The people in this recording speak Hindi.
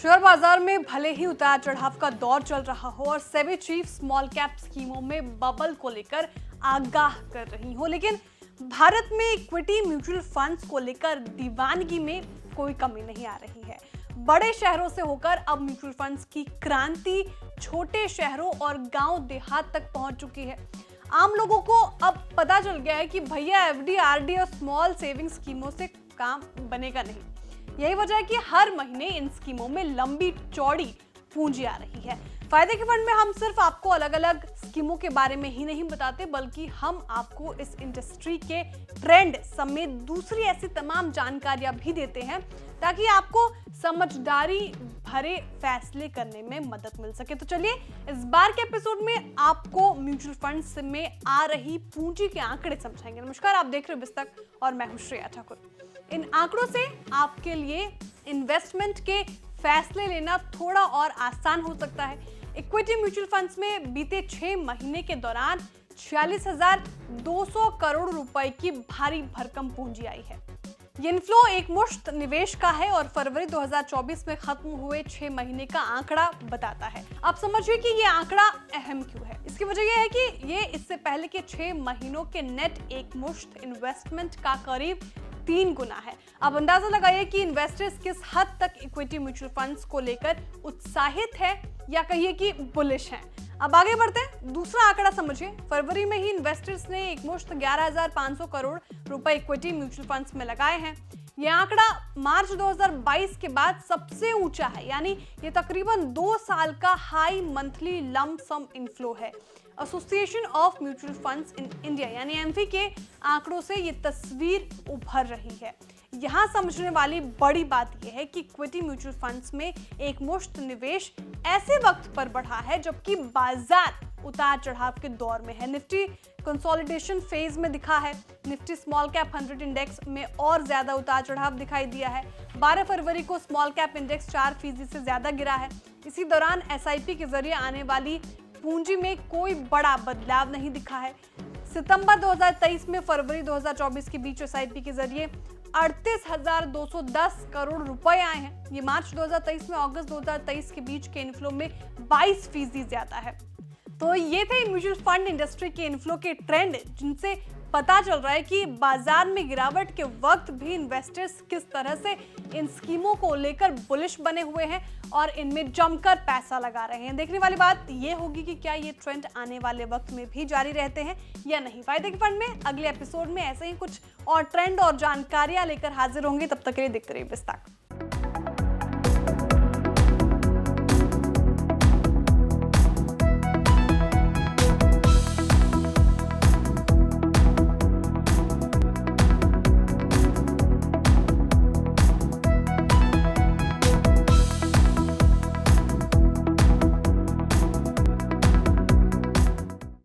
शेयर बाजार में भले ही उतार चढ़ाव का दौर चल रहा हो और सेबी चीफ स्मॉल कैप स्कीमों में बबल को लेकर आगाह कर रही हो, लेकिन भारत में इक्विटी म्यूचुअल फंड्स को लेकर दीवानगी में कोई कमी नहीं आ रही है। बड़े शहरों से होकर अब म्यूचुअल फंड्स की क्रांति छोटे शहरों और गांव देहात तक पहुंच चुकी है। आम लोगों को अब पता चल गया है कि भैया एफडी, आरडी और स्मॉल सेविंग स्कीमों से काम बनेगा नहीं। यही वजह है कि हर महीने इन स्कीमों में लंबी चौड़ी पूंजी आ रही है। फायदे के फंड में हम सिर्फ आपको अलग अलग स्कीमों के बारे में ही नहीं बताते, बल्कि हम आपको इस इंडस्ट्री के ट्रेंड समेत दूसरी ऐसी तमाम जानकारियां भी देते हैं ताकि आपको समझदारी भरे फैसले करने में मदद मिल सके। तो चलिए इस बार के एपिसोड में आपको म्यूचुअल फंड्स में आ रही पूंजी के आंकड़े समझाएंगे। नमस्कार, आप देख रहे हो बिस्तक और मैं हूं श्रेया ठाकुर। इन आंकड़ों से आपके लिए इन्वेस्टमेंट के फैसले लेना थोड़ा और आसान हो सकता है। इक्विटी म्यूचुअल फंड्स में बीते 6 महीने के दौरान 46,200 करोड़ रुपए की भारी भरकम पूंजी आई है। ये इनफ्लो एक मुश्त निवेश का है और फरवरी 2024 में खत्म हुए 6 महीने का आंकड़ा बताता है। आप समझिए कि ये आंकड़ा अहम क्यों है। इसकी वजह यह है कि ये इससे पहले के 6 महीनों के नेट एक मुश्त इन्वेस्टमेंट का करीब 3 गुना है। अब अंदाजा लगाइए कि इन्वेस्टर्स किस हद तक इक्विटी म्यूचुअल फंड्स को लेकर उत्साहित है या कहिए कि बुलिश हैं। अब आगे बढ़ते हैं, दूसरा आंकड़ा समझिए। फरवरी में ही इन्वेस्टर्स ने एक मुश्त 11,500 करोड़ रुपए इक्विटी म्यूचुअल फंड्स में लगाए हैं। यह आंकड़ा मार्च 2022 के बाद सबसे ऊंचा है, यानी ये तकरीबन 2 साल का हाई मंथली लंप सम इनफ्लो है। Association of mutual funds in India यानी एमफी के आंकड़ों से ये तस्वीर उभर रही है। यहाँ समझने वाली बड़ी बात यह है कि इक्विटी म्यूचुअल फंड्स में एक मुश्त निवेश ऐसे वक्त पर बढ़ा है जबकि बाजार उतार चढ़ाव के दौर में है। निफ्टी कंसोलिडेशन फेज में दिखा है। निफ्टी स्मॉल कैप 100 इंडेक्स में और ज्यादा उतार चढ़ाव दिखाई दिया है। 12 फरवरी को स्मॉल कैप इंडेक्स 4% से ज्यादा गिरा है। इसी दौरान एसआईपी के जरिए आने वाली पूंजी में कोई बड़ा बदलाव नहीं दिखा है। सितंबर 2023 में फरवरी 2024 के बीच एसआईपी के जरिए 38,210 करोड़ रुपए आए हैं। ये मार्च 2023 में अगस्त 2023 के बीच के इनफ्लो में 22% ज्यादा है। तो ये थे म्यूचुअल फंड इंडस्ट्री के इनफ्लो के ट्रेंड, जिनसे पता चल रहा है कि बाजार में गिरावट के वक्त भी इन्वेस्टर्स किस तरह से इन स्कीमों को लेकर बुलिश बने हुए हैं और इनमें जमकर पैसा लगा रहे हैं। देखने वाली बात ये होगी कि क्या ये ट्रेंड आने वाले वक्त में भी जारी रहते हैं या नहीं। फायदे के फंड में अगले एपिसोड में ऐसे ही कुछ और ट्रेंड और जानकारियां लेकर हाजिर होंगे। तब तक के लिए देखते रहिए बिस्तक।